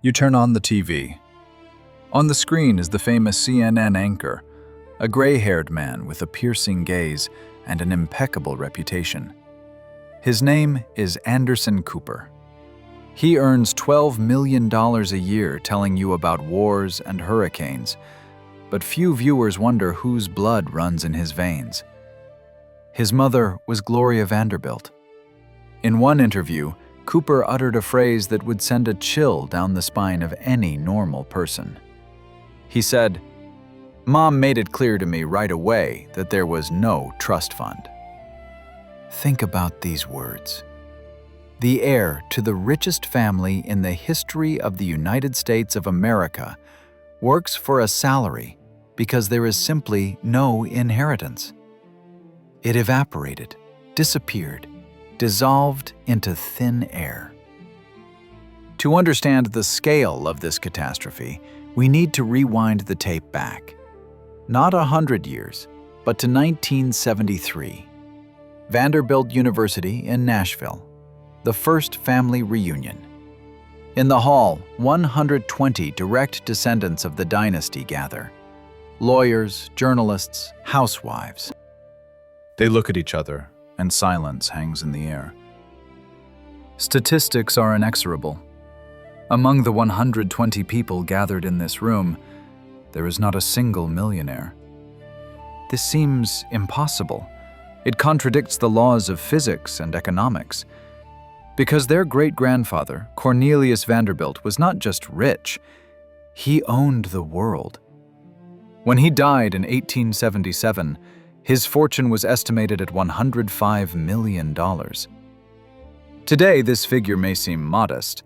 You turn on the TV. On the screen is the famous CNN anchor, a gray-haired man with a piercing gaze and an impeccable reputation. His name is Anderson Cooper. He earns $12 million a year telling you about wars and hurricanes, but few viewers wonder whose blood runs in his veins. His mother was Gloria Vanderbilt. In one interview, Cooper uttered a phrase that would send a chill down the spine of any normal person. He said, "Mom made it clear to me right away that there was no trust fund." Think about these words. The heir to the richest family in the history of the United States of America works for a salary because there is simply no inheritance. It evaporated, disappeared, dissolved into thin air. To understand the scale of this catastrophe, we need to rewind the tape back. Not 100 years, but to 1973. Vanderbilt University in Nashville. The first family reunion. In the hall, 120 direct descendants of the dynasty gather. Lawyers, journalists, housewives. They look at each other, and silence hangs in the air. Statistics are inexorable. Among the 120 people gathered in this room, there is not a single millionaire. This seems impossible. It contradicts the laws of physics and economics. Because their great-grandfather, Cornelius Vanderbilt, was not just rich, he owned the world. When he died in 1877, his fortune was estimated at $105 million. Today, this figure may seem modest,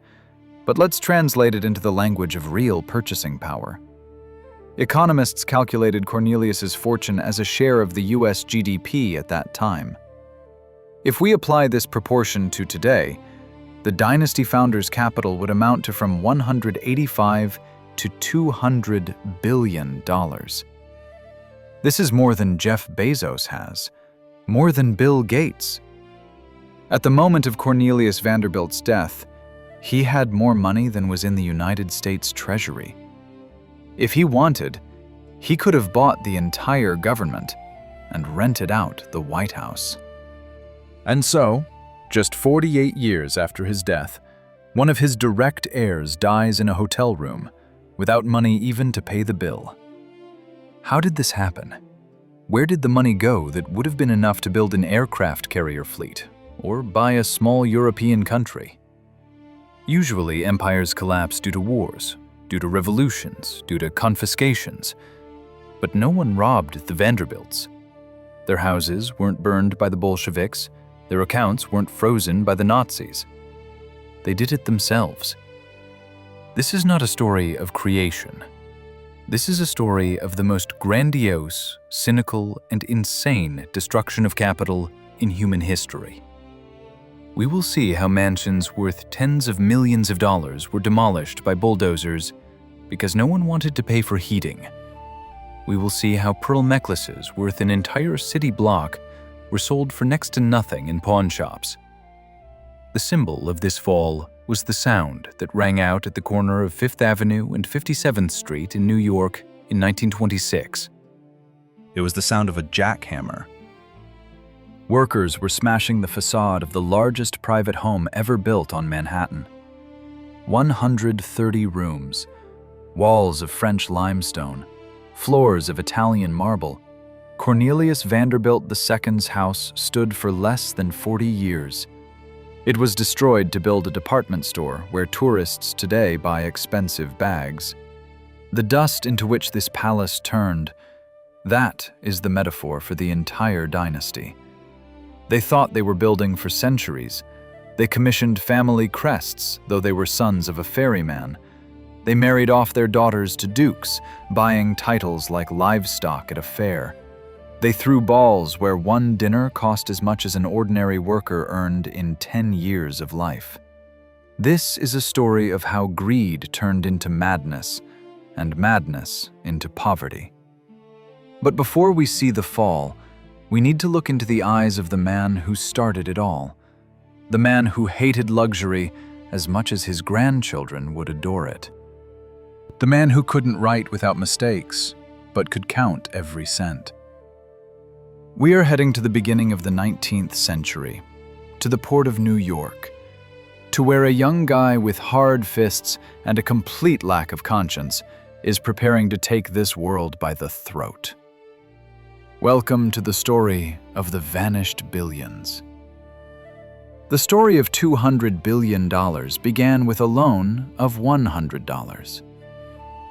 but let's translate it into the language of real purchasing power. Economists calculated Cornelius's fortune as a share of the US GDP at that time. If we apply this proportion to today, the dynasty founder's capital would amount to from $185 to $200 billion. This is more than Jeff Bezos has, more than Bill Gates. At the moment of Cornelius Vanderbilt's death, he had more money than was in the United States Treasury. If he wanted, he could have bought the entire government and rented out the White House. And so, just 48 years after his death, one of his direct heirs dies in a hotel room without money even to pay the bill. How did this happen? Where did the money go that would have been enough to build an aircraft carrier fleet or buy a small European country? Usually, empires collapse due to wars, due to revolutions, due to confiscations. But no one robbed the Vanderbilts. Their houses weren't burned by the Bolsheviks. Their accounts weren't frozen by the Nazis. They did it themselves. This is not a story of creation. This is a story of the most grandiose, cynical, and insane destruction of capital in human history. We will see how mansions worth tens of millions of dollars were demolished by bulldozers because no one wanted to pay for heating. We will see how pearl necklaces worth an entire city block were sold for next to nothing in pawn shops. The symbol of this fall was the sound that rang out at the corner of 5th Avenue and 57th Street in New York in 1926. It was the sound of a jackhammer. Workers were smashing the facade of the largest private home ever built on Manhattan. 130 rooms, walls of French limestone, floors of Italian marble. Cornelius Vanderbilt II's house stood for less than 40 years. It was destroyed to build a department store where tourists today buy expensive bags. The dust into which this palace turned, that is the metaphor for the entire dynasty. They thought they were building for centuries. They commissioned family crests, though they were sons of a ferryman. They married off their daughters to dukes, buying titles like livestock at a fair. They threw balls where one dinner cost as much as an ordinary worker earned in 10 years of life. This is a story of how greed turned into madness, and madness into poverty. But before we see the fall, we need to look into the eyes of the man who started it all, the man who hated luxury as much as his grandchildren would adore it. The man who couldn't write without mistakes, but could count every cent. We are heading to the beginning of the 19th century, to the port of New York, to where a young guy with hard fists and a complete lack of conscience is preparing to take this world by the throat. Welcome to the story of the vanished billions. The story of $200 billion began with a loan of $100.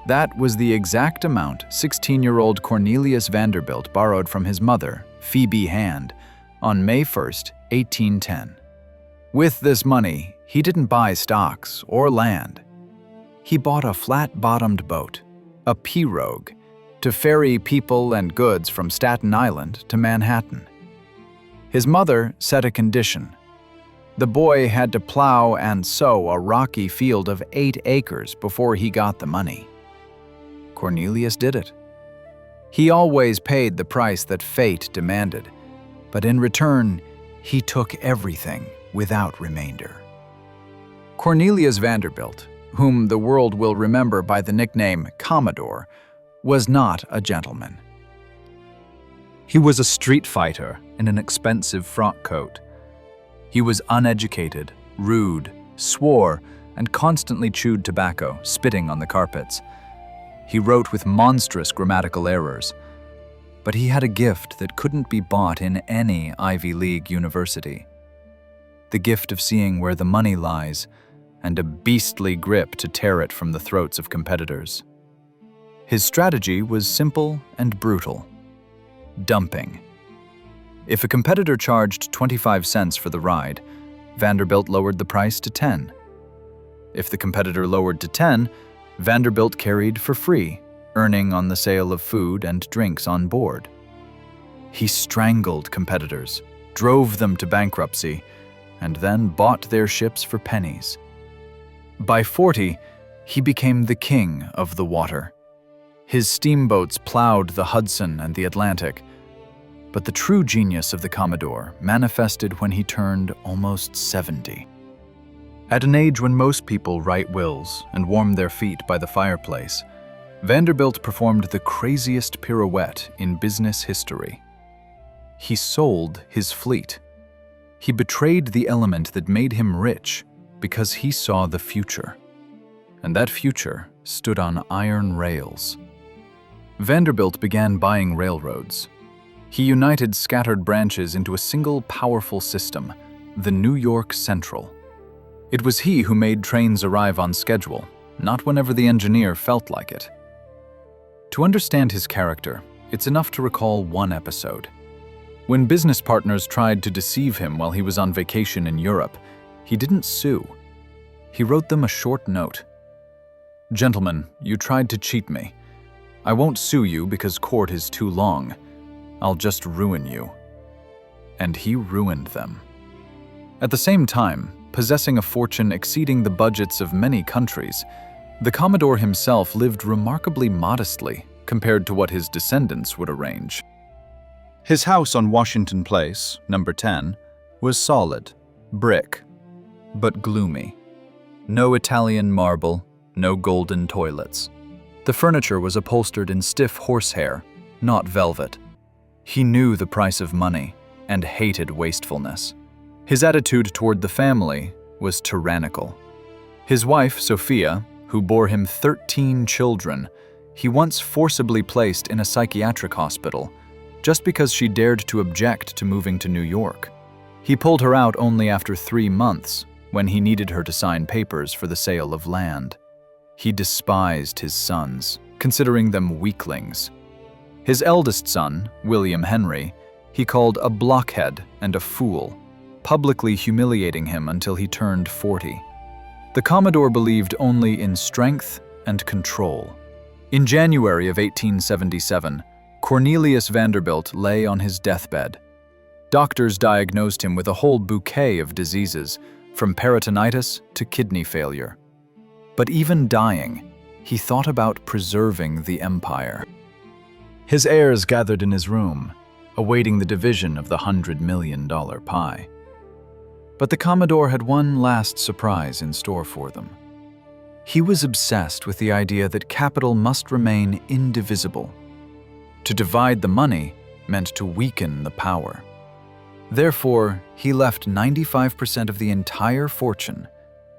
That was the exact amount 16-year-old Cornelius Vanderbilt borrowed from his mother, Phoebe Hand, on May 1st, 1810. With this money, he didn't buy stocks or land. He bought a flat-bottomed boat, a pirogue, to ferry people and goods from Staten Island to Manhattan. His mother set a condition. The boy had to plow and sow a rocky field of 8 acres before he got the money. Cornelius did it. He always paid the price that fate demanded, but in return, he took everything without remainder. Cornelius Vanderbilt, whom the world will remember by the nickname Commodore, was not a gentleman. He was a street fighter in an expensive frock coat. He was uneducated, rude, swore, and constantly chewed tobacco, spitting on the carpets. He wrote with monstrous grammatical errors, but he had a gift that couldn't be bought in any Ivy League university. The gift of seeing where the money lies, and a beastly grip to tear it from the throats of competitors. His strategy was simple and brutal. Dumping. If a competitor charged 25 cents for the ride, Vanderbilt lowered the price to 10. If the competitor lowered to 10, Vanderbilt carried for free, earning on the sale of food and drinks on board. He strangled competitors, drove them to bankruptcy, and then bought their ships for pennies. By 40, he became the king of the water. His steamboats plowed the Hudson and the Atlantic, but the true genius of the Commodore manifested when he turned almost 70. At an age when most people write wills and warm their feet by the fireplace, Vanderbilt performed the craziest pirouette in business history. He sold his fleet. He betrayed the element that made him rich because he saw the future. And that future stood on iron rails. Vanderbilt began buying railroads. He united scattered branches into a single powerful system, the New York Central. It was he who made trains arrive on schedule, not whenever the engineer felt like it. To understand his character, it's enough to recall one episode. When business partners tried to deceive him while he was on vacation in Europe, he didn't sue. He wrote them a short note. "Gentlemen, you tried to cheat me. I won't sue you because court is too long. I'll just ruin you." And he ruined them. At the same time, possessing a fortune exceeding the budgets of many countries, the Commodore himself lived remarkably modestly compared to what his descendants would arrange. His house on Washington Place, number 10, was solid, brick, but gloomy. No Italian marble, no golden toilets. The furniture was upholstered in stiff horsehair, not velvet. He knew the price of money and hated wastefulness. His attitude toward the family was tyrannical. His wife, Sophia, who bore him 13 children, he once forcibly placed in a psychiatric hospital just because she dared to object to moving to New York. He pulled her out only after 3 months, when he needed her to sign papers for the sale of land. He despised his sons, considering them weaklings. His eldest son, William Henry, he called a blockhead and a fool, publicly humiliating him until he turned 40. The Commodore believed only in strength and control. In January of 1877, Cornelius Vanderbilt lay on his deathbed. Doctors diagnosed him with a whole bouquet of diseases, from peritonitis to kidney failure. But even dying, he thought about preserving the empire. His heirs gathered in his room, awaiting the division of the $100 million pie. But the Commodore had one last surprise in store for them. He was obsessed with the idea that capital must remain indivisible. To divide the money meant to weaken the power. Therefore, he left 95% of the entire fortune,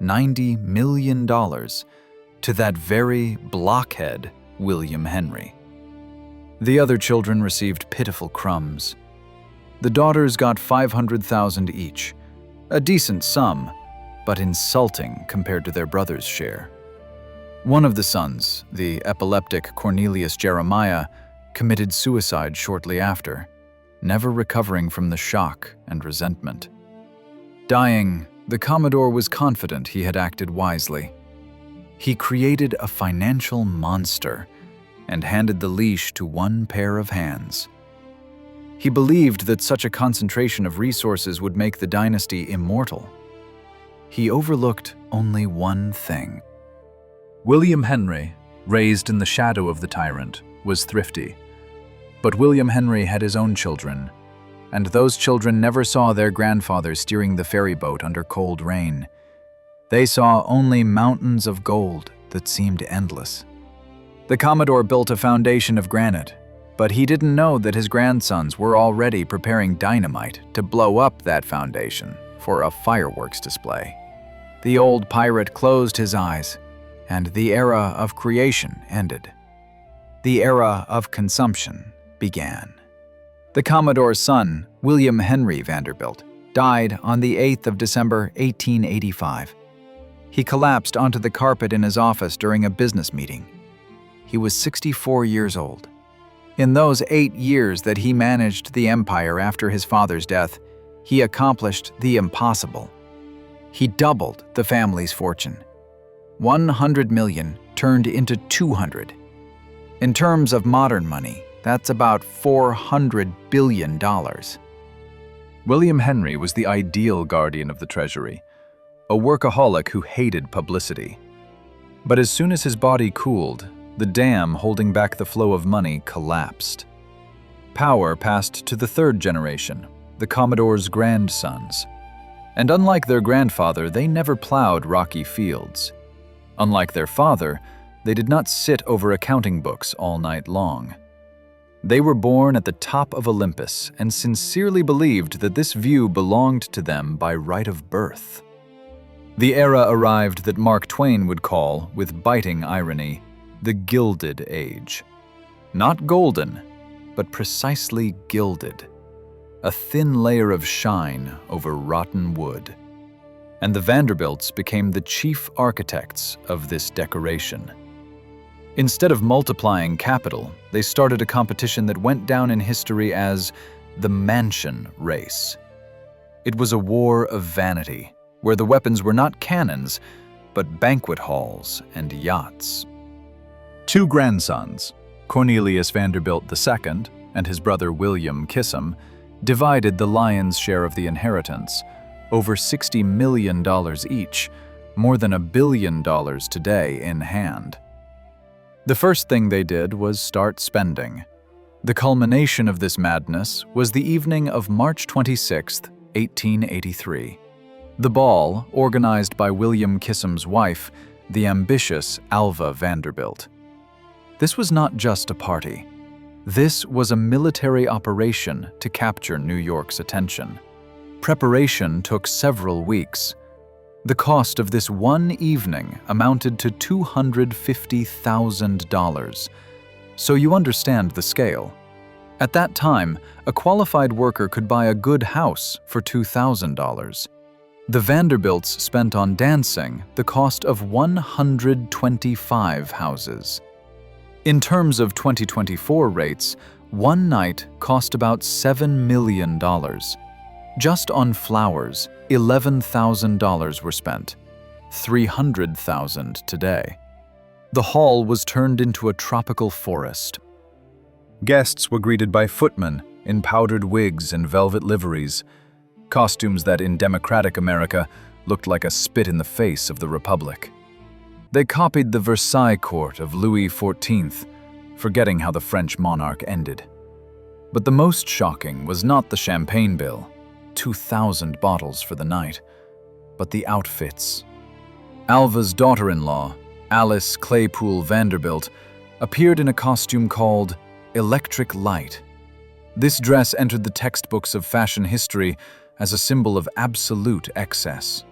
$90 million, to that very blockhead, William Henry. The other children received pitiful crumbs. The daughters got $500,000 each, a decent sum, but insulting compared to their brother's share. One of the sons, the epileptic Cornelius Jeremiah, committed suicide shortly after, never recovering from the shock and resentment. Dying, the Commodore was confident he had acted wisely. He created a financial monster and handed the leash to one pair of hands. He believed that such a concentration of resources would make the dynasty immortal. He overlooked only one thing. William Henry, raised in the shadow of the tyrant, was thrifty. But William Henry had his own children, and those children never saw their grandfather steering the ferry boat under cold rain. They saw only mountains of gold that seemed endless. The Commodore built a foundation of granite, but he didn't know that his grandsons were already preparing dynamite to blow up that foundation for a fireworks display. The old pirate closed his eyes, and the era of creation ended. The era of consumption began. The Commodore's son, William Henry Vanderbilt, died on the 8th of December, 1885. He collapsed onto the carpet in his office during a business meeting. He was 64 years old. In those 8 years that he managed the empire after his father's death, he accomplished the impossible. He doubled the family's fortune. 100 million turned into 200. In terms of modern money, that's about $400 billion. William Henry was the ideal guardian of the treasury, a workaholic who hated publicity. But as soon as his body cooled, the dam holding back the flow of money collapsed. Power passed to the third generation, the Commodore's grandsons. And unlike their grandfather, they never plowed rocky fields. Unlike their father, they did not sit over accounting books all night long. They were born at the top of Olympus and sincerely believed that this view belonged to them by right of birth. The era arrived that Mark Twain would call, with biting irony, the Gilded Age. Not golden, but precisely gilded. A thin layer of shine over rotten wood. And the Vanderbilts became the chief architects of this decoration. Instead of multiplying capital, they started a competition that went down in history as the Mansion Race. It was a war of vanity, where the weapons were not cannons, but banquet halls and yachts. 2 grandsons, Cornelius Vanderbilt II and his brother William Kissam, divided the lion's share of the inheritance, over $60 million each, more than $1 billion today in hand. The first thing they did was start spending. The culmination of this madness was the evening of March 26, 1883. The ball, organized by William Kissam's wife, the ambitious Alva Vanderbilt. This was not just a party. This was a military operation to capture New York's attention. Preparation took several weeks. The cost of this one evening amounted to $250,000. So you understand the scale. At that time, a qualified worker could buy a good house for $2,000. The Vanderbilts spent on dancing the cost of 125 houses. In terms of 2024 rates, one night cost about $7 million. Just on flowers, $11,000 were spent, $300,000 today. The hall was turned into a tropical forest. Guests were greeted by footmen in powdered wigs and velvet liveries, costumes that in democratic America looked like a spit in the face of the Republic. They copied the Versailles court of Louis XIV, forgetting how the French monarch ended. But the most shocking was not the champagne bill, 2,000 bottles for the night, but the outfits. Alva's daughter-in-law, Alice Claypool Vanderbilt, appeared in a costume called Electric Light. This dress entered the textbooks of fashion history as a symbol of absolute excess.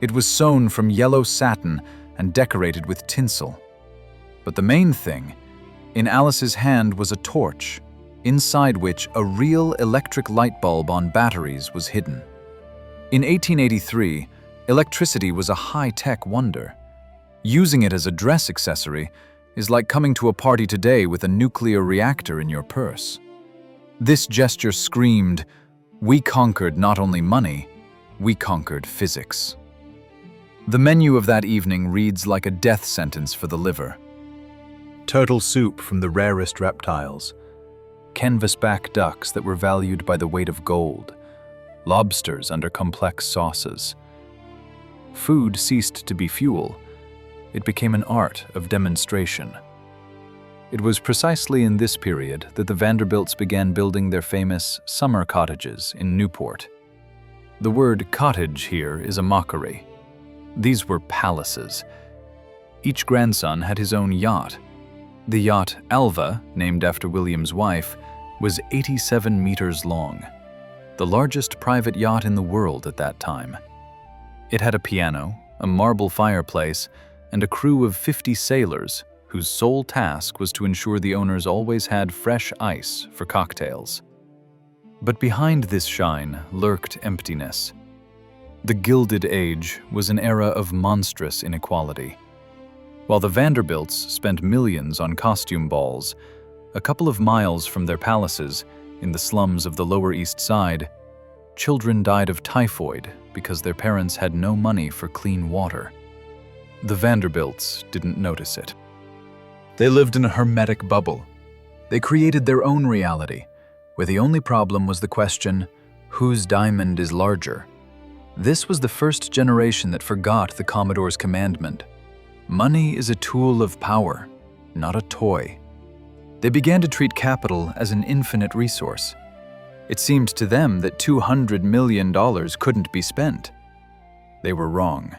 It was sewn from yellow satin and decorated with tinsel. But the main thing, in Alice's hand was a torch, inside which a real electric light bulb on batteries was hidden. In 1883, electricity was a high-tech wonder. Using it as a dress accessory is like coming to a party today with a nuclear reactor in your purse. This gesture screamed, "We conquered not only money, we conquered physics." The menu of that evening reads like a death sentence for the liver. Turtle soup from the rarest reptiles, canvasback ducks that were valued by the weight of gold, lobsters under complex sauces. Food ceased to be fuel. It became an art of demonstration. It was precisely in this period that the Vanderbilts began building their famous summer cottages in Newport. The word cottage here is a mockery. These were palaces. Each grandson had his own yacht. The yacht Alva, named after William's wife, was 87 meters long, the largest private yacht in the world at that time. It had a piano, a marble fireplace, and a crew of 50 sailors whose sole task was to ensure the owners always had fresh ice for cocktails. But behind this shine lurked emptiness. The Gilded Age was an era of monstrous inequality. While the Vanderbilts spent millions on costume balls, a couple of miles from their palaces, in the slums of the Lower East Side, children died of typhoid because their parents had no money for clean water. The Vanderbilts didn't notice it. They lived in a hermetic bubble. They created their own reality, where the only problem was the question, whose diamond is larger? This was the first generation that forgot the Commodore's commandment. Money is a tool of power, not a toy. They began to treat capital as an infinite resource. It seemed to them that $200 million couldn't be spent. They were wrong.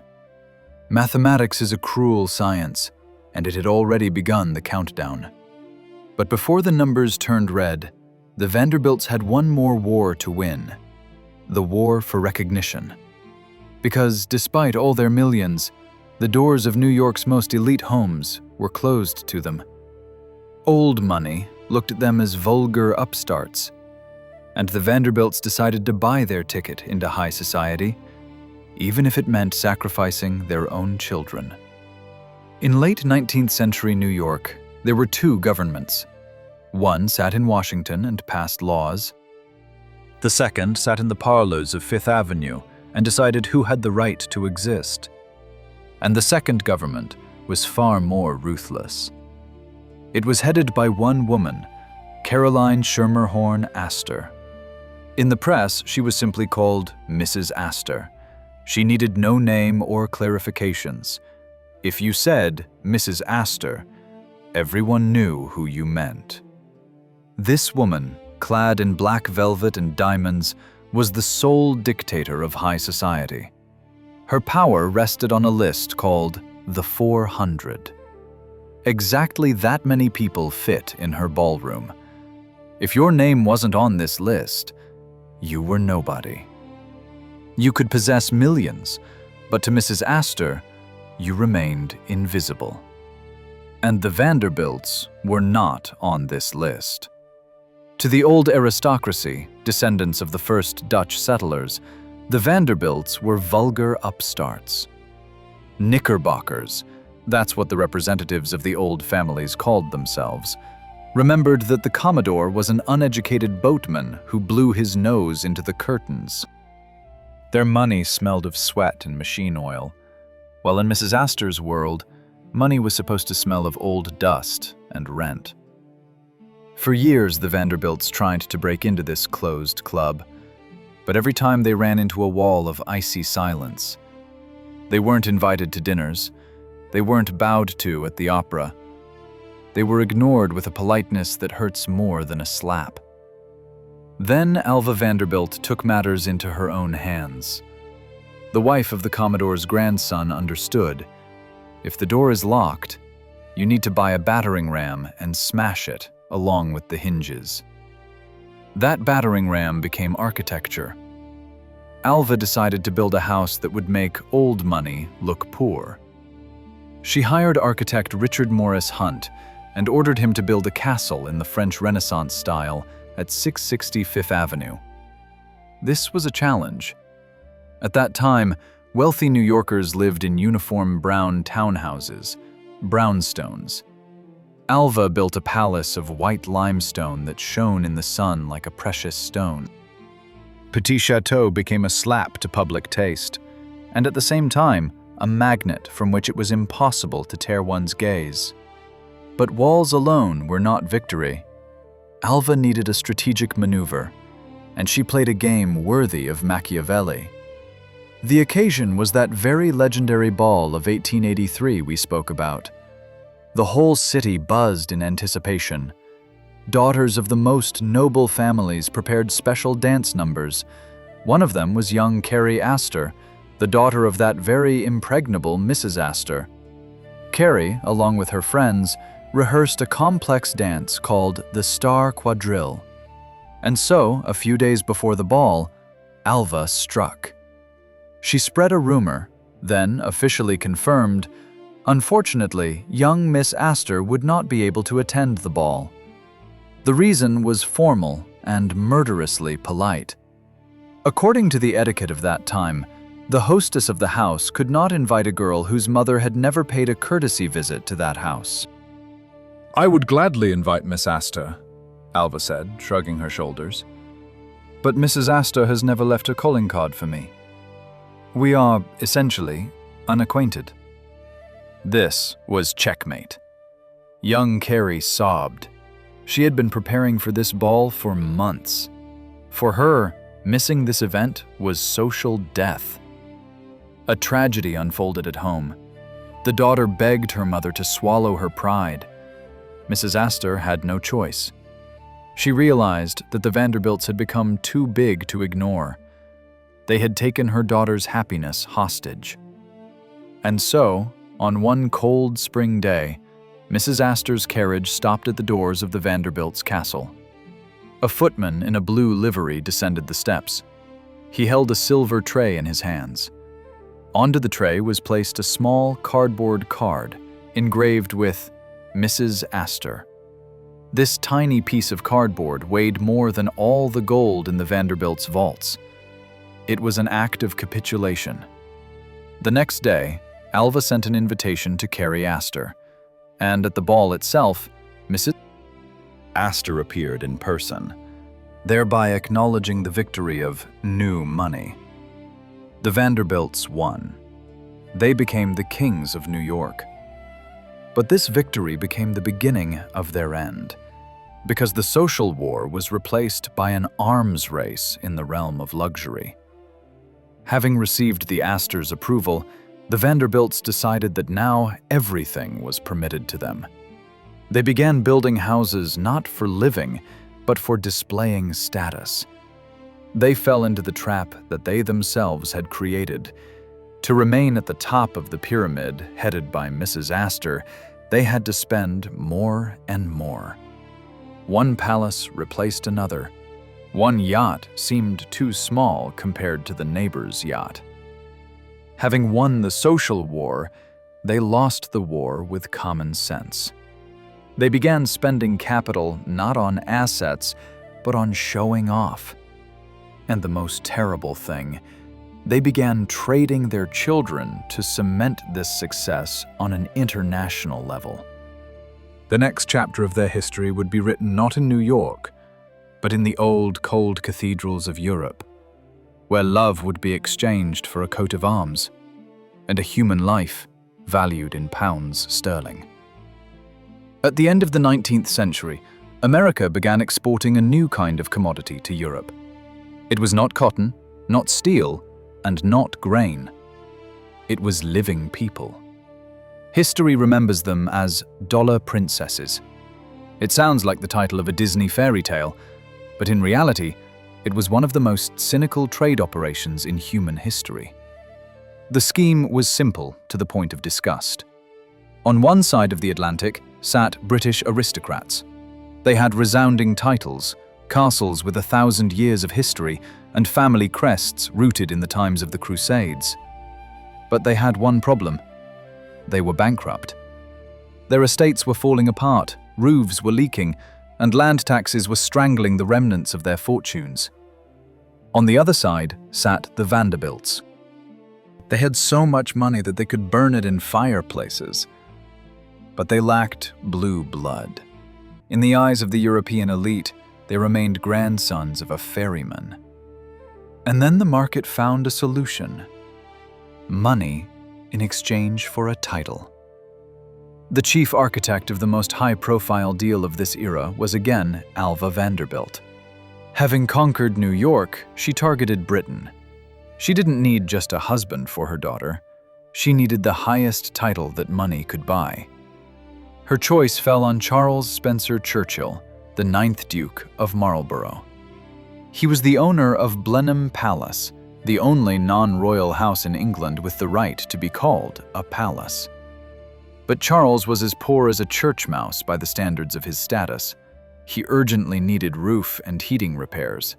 Mathematics is a cruel science, and it had already begun the countdown. But before the numbers turned red, the Vanderbilts had one more war to win, the war for recognition. Because despite all their millions, the doors of New York's most elite homes were closed to them. Old money looked at them as vulgar upstarts, and the Vanderbilts decided to buy their ticket into high society, even if it meant sacrificing their own children. In late 19th century New York, there were two governments. One sat in Washington and passed laws. The second sat in the parlors of Fifth Avenue and decided who had the right to exist. And the second government was far more ruthless. It was headed by one woman, Caroline Schermerhorn Astor. In the press, she was simply called Mrs. Astor. She needed no name or clarifications. If you said Mrs. Astor, everyone knew who you meant. This woman, clad in black velvet and diamonds, was the sole dictator of high society. Her power rested on a list called the 400. Exactly that many people fit in her ballroom. If your name wasn't on this list, you were nobody. You could possess millions, but to Mrs. Astor, you remained invisible. And the Vanderbilts were not on this list. To the old aristocracy, descendants of the first Dutch settlers, the Vanderbilts were vulgar upstarts. Knickerbockers, that's what the representatives of the old families called themselves, remembered that the Commodore was an uneducated boatman who blew his nose into the curtains. Their money smelled of sweat and machine oil, while in Mrs. Astor's world, money was supposed to smell of old dust and rent. For years, the Vanderbilts tried to break into this closed club, but every time they ran into a wall of icy silence. They weren't invited to dinners. They weren't bowed to at the opera. They were ignored with a politeness that hurts more than a slap. Then Alva Vanderbilt took matters into her own hands. The wife of the Commodore's grandson understood. If the door is locked, you need to buy a battering ram and smash it along with the hinges. That battering ram became architecture. Alva decided to build a house that would make old money look poor. She hired architect Richard Morris Hunt and ordered him to build a castle in the French Renaissance style at 660 Fifth Avenue. This was a challenge. At that time, wealthy New Yorkers lived in uniform brown townhouses, brownstones. Alva built a palace of white limestone that shone in the sun like a precious stone. Petit Chateau became a slap to public taste, and at the same time, a magnet from which it was impossible to tear one's gaze. But walls alone were not victory. Alva needed a strategic maneuver, and she played a game worthy of Machiavelli. The occasion was that very legendary ball of 1883 we spoke about. The whole city buzzed in anticipation. Daughters of the most noble families prepared special dance numbers. One of them was young Carrie Astor, the daughter of that very impregnable Mrs. Astor. Carrie, along with her friends, rehearsed a complex dance called the Star Quadrille. And so, a few days before the ball, Alva struck. She spread a rumor, then officially confirmed. Unfortunately, young Miss Astor would not be able to attend the ball. The reason was formal and murderously polite. According to the etiquette of that time, the hostess of the house could not invite a girl whose mother had never paid a courtesy visit to that house. "I would gladly invite Miss Astor," Alva said, shrugging her shoulders. "But Mrs. Astor has never left a calling card for me. We are, essentially, unacquainted." This was checkmate. Young Carrie sobbed. She had been preparing for this ball for months. For her, missing this event was social death. A tragedy unfolded at home. The daughter begged her mother to swallow her pride. Mrs. Astor had no choice. She realized that the Vanderbilts had become too big to ignore. They had taken her daughter's happiness hostage. And so, on one cold spring day, Mrs. Astor's carriage stopped at the doors of the Vanderbilts' castle. A footman in a blue livery descended the steps. He held a silver tray in his hands. Onto the tray was placed a small cardboard card engraved with Mrs. Astor. This tiny piece of cardboard weighed more than all the gold in the Vanderbilts' vaults. It was an act of capitulation. The next day, Alva sent an invitation to Carrie Astor, and at the ball itself, Mrs. Astor appeared in person, thereby acknowledging the victory of new money. The Vanderbilts won. They became the kings of New York. But this victory became the beginning of their end, because the social war was replaced by an arms race in the realm of luxury. Having received the Astors' approval, the Vanderbilts decided that now everything was permitted to them. They began building houses not for living, but for displaying status. They fell into the trap that they themselves had created. To remain at the top of the pyramid, headed by Mrs. Astor, they had to spend more and more. One palace replaced another. One yacht seemed too small compared to the neighbor's yacht. Having won the social war, they lost the war with common sense. They began spending capital not on assets, but on showing off. And the most terrible thing, they began trading their children to cement this success on an international level. The next chapter of their history would be written not in New York, but in the old, cold cathedrals of Europe, where love would be exchanged for a coat of arms, and a human life valued in pounds sterling. At the end of the 19th century, America began exporting a new kind of commodity to Europe. It was not cotton, not steel, and not grain. It was living people. History remembers them as dollar princesses. It sounds like the title of a Disney fairy tale, but in reality, it was one of the most cynical trade operations in human history. The scheme was simple to the point of disgust. On one side of the Atlantic sat British aristocrats. They had resounding titles, castles with 1,000 years of history, and family crests rooted in the times of the Crusades. But they had one problem. They were bankrupt. Their estates were falling apart, roofs were leaking, and land taxes were strangling the remnants of their fortunes. On the other side sat the Vanderbilts. They had so much money that they could burn it in fireplaces. But they lacked blue blood. In the eyes of the European elite, they remained grandsons of a ferryman. And then the market found a solution. Money in exchange for a title. The chief architect of the most high-profile deal of this era was again Alva Vanderbilt. Having conquered New York, she targeted Britain. She didn't need just a husband for her daughter. She needed the highest title that money could buy. Her choice fell on Charles Spencer Churchill, the 9th Duke of Marlborough. He was the owner of Blenheim Palace, the only non-royal house in England with the right to be called a palace. But Charles was as poor as a church mouse by the standards of his status. He urgently needed roof and heating repairs.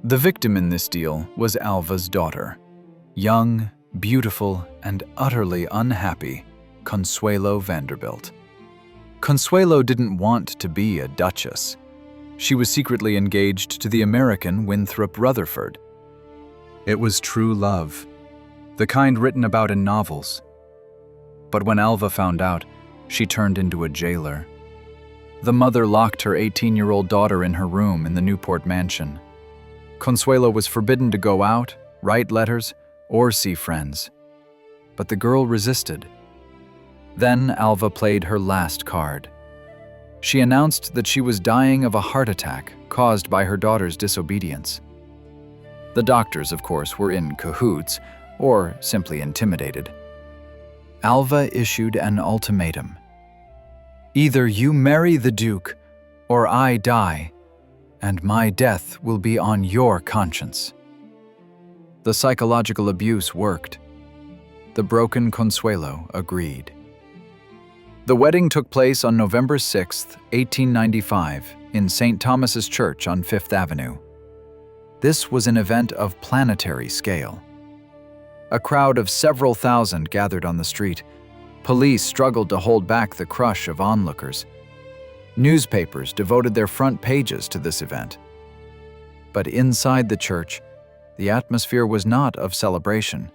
The victim in this deal was Alva's daughter. Young, beautiful, and utterly unhappy, Consuelo Vanderbilt. Consuelo didn't want to be a duchess. She was secretly engaged to the American Winthrop Rutherford. It was true love, the kind written about in novels. But when Alva found out, she turned into a jailer. The mother locked her 18-year-old daughter in her room in the Newport mansion. Consuelo was forbidden to go out, write letters, or see friends. But the girl resisted. Then Alva played her last card. She announced that she was dying of a heart attack caused by her daughter's disobedience. The doctors, of course, were in cahoots, or simply intimidated. Alva issued an ultimatum. Either you marry the Duke, or I die, and my death will be on your conscience. The psychological abuse worked. The broken Consuelo agreed. The wedding took place on November 6, 1895, in St. Thomas's Church on Fifth Avenue. This was an event of planetary scale. A crowd of several thousand gathered on the street. Police struggled to hold back the crush of onlookers. Newspapers devoted their front pages to this event. But inside the church, the atmosphere was not of celebration,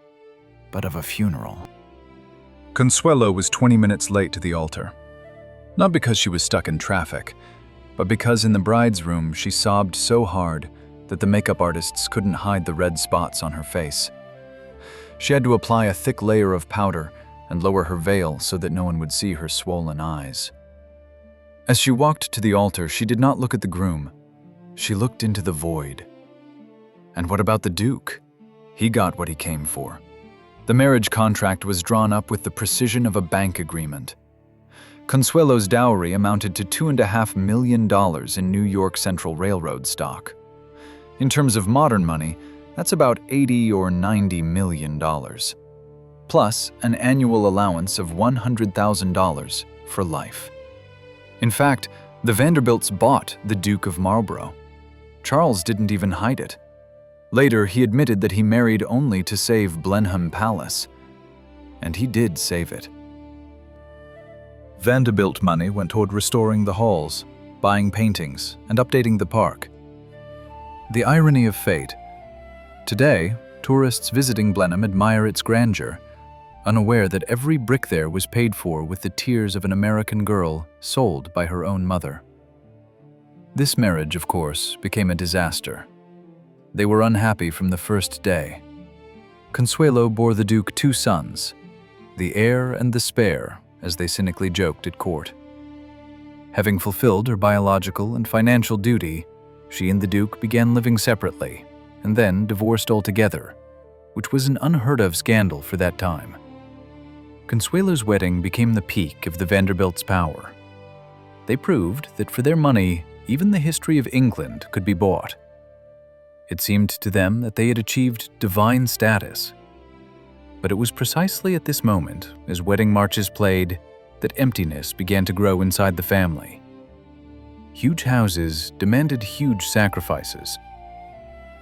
but of a funeral. Consuelo was 20 minutes late to the altar. Not because she was stuck in traffic, but because in the bride's room she sobbed so hard that the makeup artists couldn't hide the red spots on her face. She had to apply a thick layer of powder and lower her veil so that no one would see her swollen eyes. As she walked to the altar, she did not look at the groom. She looked into the void. And what about the Duke? He got what he came for. The marriage contract was drawn up with the precision of a bank agreement. Consuelo's dowry amounted to $2.5 million in New York Central Railroad stock. In terms of modern money, that's about $80 or $90 million, plus an annual allowance of $100,000 for life. In fact, the Vanderbilts bought the Duke of Marlborough. Charles didn't even hide it. Later, he admitted that he married only to save Blenheim Palace. And he did save it. Vanderbilt money went toward restoring the halls, buying paintings, and updating the park. The irony of fate. Today, tourists visiting Blenheim admire its grandeur, unaware that every brick there was paid for with the tears of an American girl sold by her own mother. This marriage, of course, became a disaster. They were unhappy from the first day. Consuelo bore the Duke 2 sons, the heir and the spare, as they cynically joked at court. Having fulfilled her biological and financial duty, she and the Duke began living separately, and then divorced altogether, which was an unheard-of scandal for that time. Consuelo's wedding became the peak of the Vanderbilts' power. They proved that for their money, even the history of England could be bought. It seemed to them that they had achieved divine status. But it was precisely at this moment, as wedding marches played, that emptiness began to grow inside the family. Huge houses demanded huge sacrifices.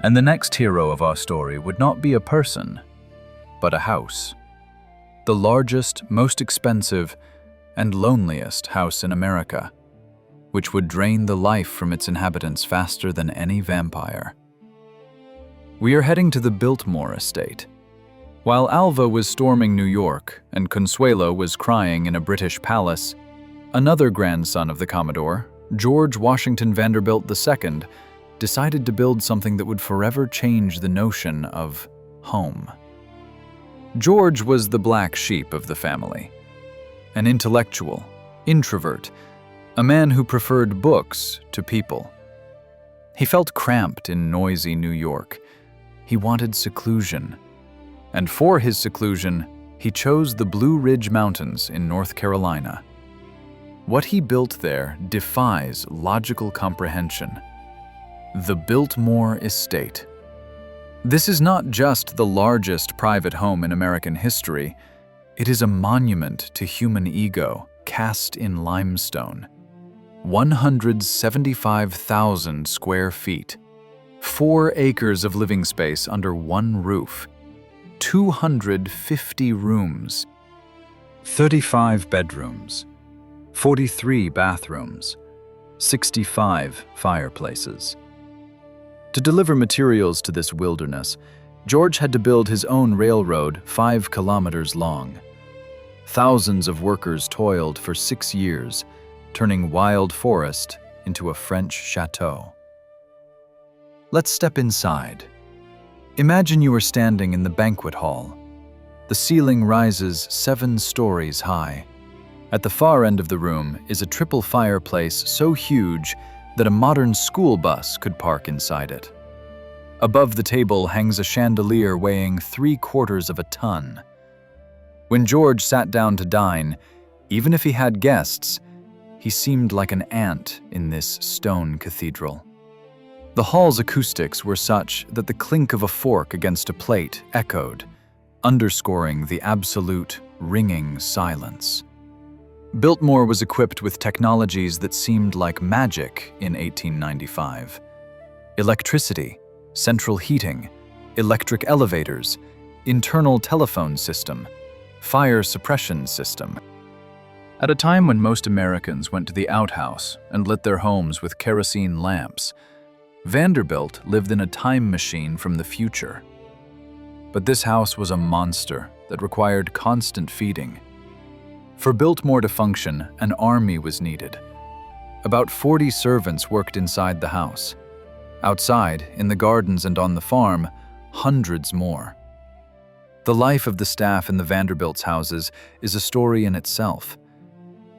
And the next hero of our story would not be a person, but a house. The largest, most expensive, and loneliest house in America, which would drain the life from its inhabitants faster than any vampire. We are heading to the Biltmore estate. While Alva was storming New York and Consuelo was crying in a British palace, another grandson of the Commodore, George Washington Vanderbilt II, decided to build something that would forever change the notion of home. George was the black sheep of the family, an intellectual, introvert, a man who preferred books to people. He felt cramped in noisy New York. He wanted seclusion. And for his seclusion, he chose the Blue Ridge Mountains in North Carolina. What he built there defies logical comprehension. The Biltmore Estate. This is not just the largest private home in American history. It is a monument to human ego cast in limestone. 175,000 square feet, 4 acres of living space under one roof, 250 rooms, 35 bedrooms, 43 bathrooms, 65 fireplaces. To deliver materials to this wilderness, George had to build his own railroad 5 kilometers long. Thousands of workers toiled for 6 years, turning wild forest into a French chateau. Let's step inside. Imagine you are standing in the banquet hall. The ceiling rises 7 stories high. At the far end of the room is a triple fireplace so huge that a modern school bus could park inside it. Above the table hangs a chandelier weighing 3/4 of a ton. When George sat down to dine, even if he had guests, he seemed like an ant in this stone cathedral. The hall's acoustics were such that the clink of a fork against a plate echoed, underscoring the absolute, ringing silence. Biltmore was equipped with technologies that seemed like magic in 1895. Electricity, central heating, electric elevators, internal telephone system, fire suppression system. At a time when most Americans went to the outhouse and lit their homes with kerosene lamps, Vanderbilt lived in a time machine from the future. But this house was a monster that required constant feeding. For Biltmore to function, an army was needed. About 40 servants worked inside the house. Outside, in the gardens and on the farm, hundreds more. The life of the staff in the Vanderbilts' houses is a story in itself.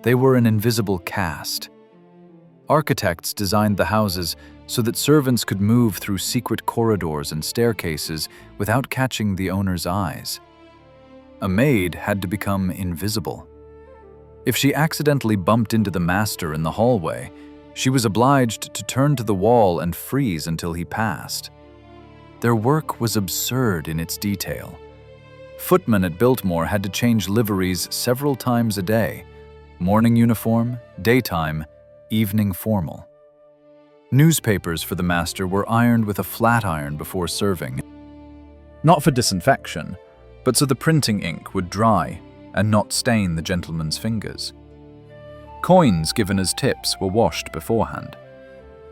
They were an invisible caste. Architects designed the houses so that servants could move through secret corridors and staircases without catching the owner's eyes. A maid had to become invisible. If she accidentally bumped into the master in the hallway, she was obliged to turn to the wall and freeze until he passed. Their work was absurd in its detail. Footmen at Biltmore had to change liveries several times a day: morning uniform, daytime, evening formal. Newspapers for the master were ironed with a flat iron before serving, not for disinfection, but so the printing ink would dry and not stain the gentleman's fingers. Coins given as tips were washed beforehand.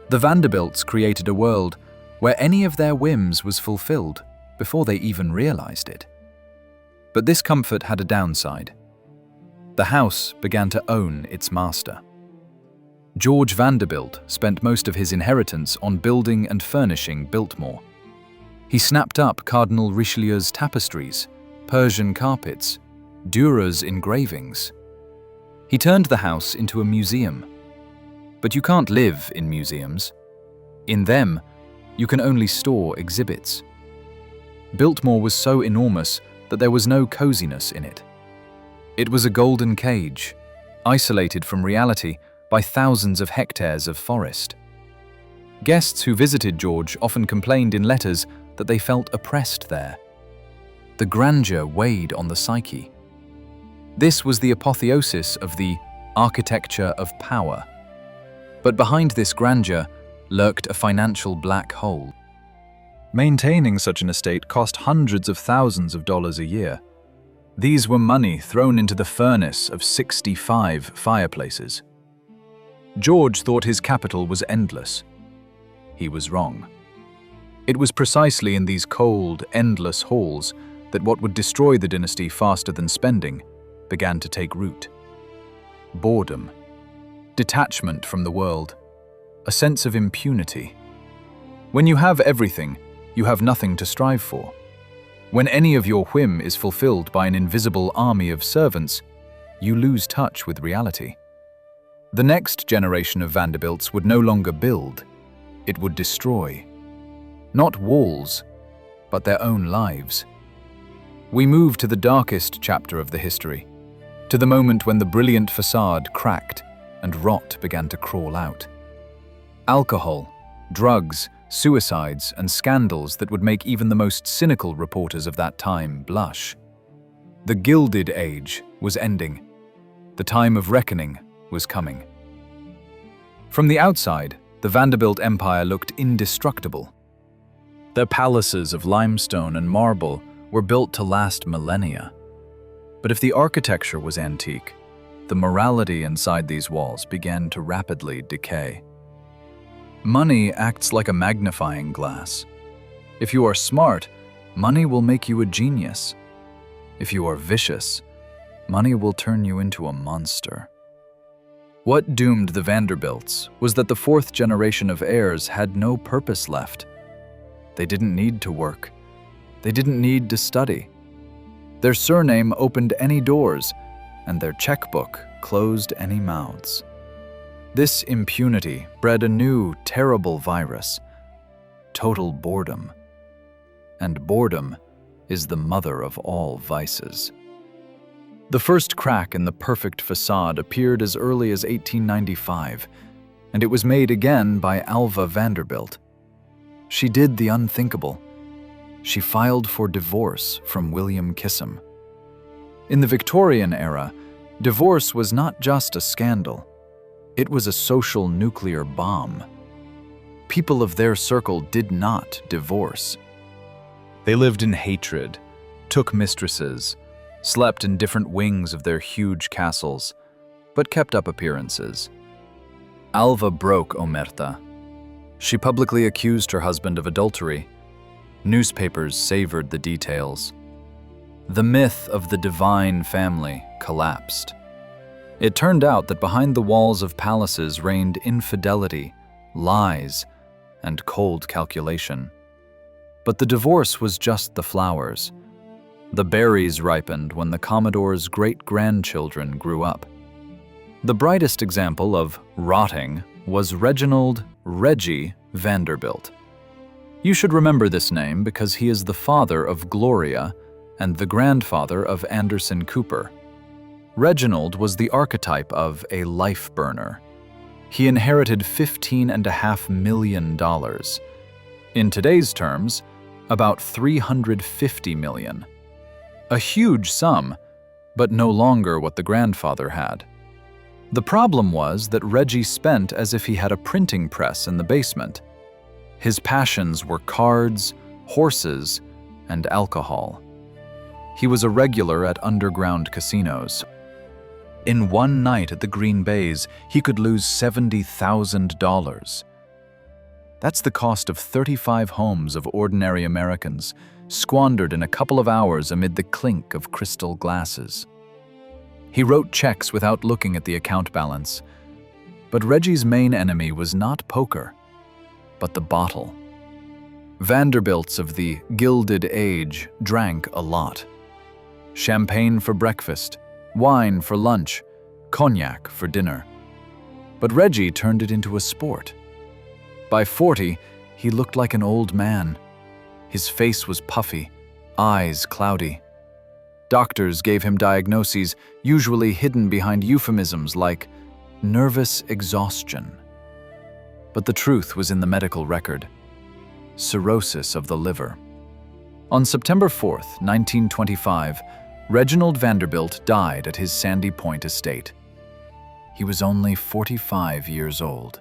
The Vanderbilts created a world where any of their whims was fulfilled before they even realized it. But this comfort had a downside. The house began to own its master. George Vanderbilt spent most of his inheritance on building and furnishing Biltmore. He snapped up Cardinal Richelieu's tapestries, Persian carpets, Dürer's engravings. He turned the house into a museum. But you can't live in museums. In them, you can only store exhibits. Biltmore was so enormous that there was no coziness in it. It was a golden cage, isolated from reality by thousands of hectares of forest. Guests who visited George often complained in letters that they felt oppressed there. The grandeur weighed on the psyche. This was the apotheosis of the architecture of power. But behind this grandeur lurked a financial black hole. Maintaining such an estate cost hundreds of thousands of dollars a year. These were money thrown into the furnace of 65 fireplaces. George thought his capital was endless. He was wrong. It was precisely in these cold, endless halls that what would destroy the dynasty faster than spending began to take root. Boredom, detachment from the world, a sense of impunity. When you have everything, you have nothing to strive for. When any of your whim is fulfilled by an invisible army of servants, you lose touch with reality. The next generation of Vanderbilts would no longer build, it would destroy. Not walls, but their own lives. We move to the darkest chapter of the history, to the moment when the brilliant facade cracked and rot began to crawl out. Alcohol, drugs, suicides, and scandals that would make even the most cynical reporters of that time blush. The Gilded Age was ending. The time of reckoning was coming. From the outside, the Vanderbilt Empire looked indestructible. Their palaces of limestone and marble were built to last millennia. But if the architecture was antique, the morality inside these walls began to rapidly decay. Money acts like a magnifying glass. If you are smart, money will make you a genius. If you are vicious, money will turn you into a monster. What doomed the Vanderbilts was that the fourth generation of heirs had no purpose left. They didn't need to work. They didn't need to study. Their surname opened any doors, and their checkbook closed any mouths. This impunity bred a new, terrible virus: total boredom. And boredom is the mother of all vices. The first crack in the perfect facade appeared as early as 1895, and it was made again by Alva Vanderbilt. She did the unthinkable. She filed for divorce from William Kissam. In the Victorian era, divorce was not just a scandal. It was a social nuclear bomb. People of their circle did not divorce. They lived in hatred, took mistresses, slept in different wings of their huge castles, but kept up appearances. Alva broke omerta. She publicly accused her husband of adultery. Newspapers savored the details. The myth of the divine family collapsed. It turned out that behind the walls of palaces reigned infidelity, lies, and cold calculation. But the divorce was just the flowers. The berries ripened when the Commodore's great-grandchildren grew up. The brightest example of rotting was Reginald Reggie Vanderbilt. You should remember this name because he is the father of Gloria and the grandfather of Anderson Cooper. Reginald was the archetype of a life burner. He inherited $15.5 million. In today's terms, about $350 million. A huge sum, but no longer what the grandfather had. The problem was that Reggie spent as if he had a printing press in the basement. His passions were cards, horses, and alcohol. He was a regular at underground casinos. In one night at the Green Bays, he could lose $70,000. That's the cost of 35 homes of ordinary Americans, squandered in a couple of hours amid the clink of crystal glasses. He wrote checks without looking at the account balance. But Reggie's main enemy was not poker, but the bottle. Vanderbilts of the Gilded Age drank a lot. Champagne for breakfast, wine for lunch, cognac for dinner. But Reggie turned it into a sport. By 40, he looked like an old man. His face was puffy, eyes cloudy. Doctors gave him diagnoses usually hidden behind euphemisms like nervous exhaustion. But the truth was in the medical record: cirrhosis of the liver. On September 4th, 1925, Reginald Vanderbilt died at his Sandy Point estate. He was only 45 years old.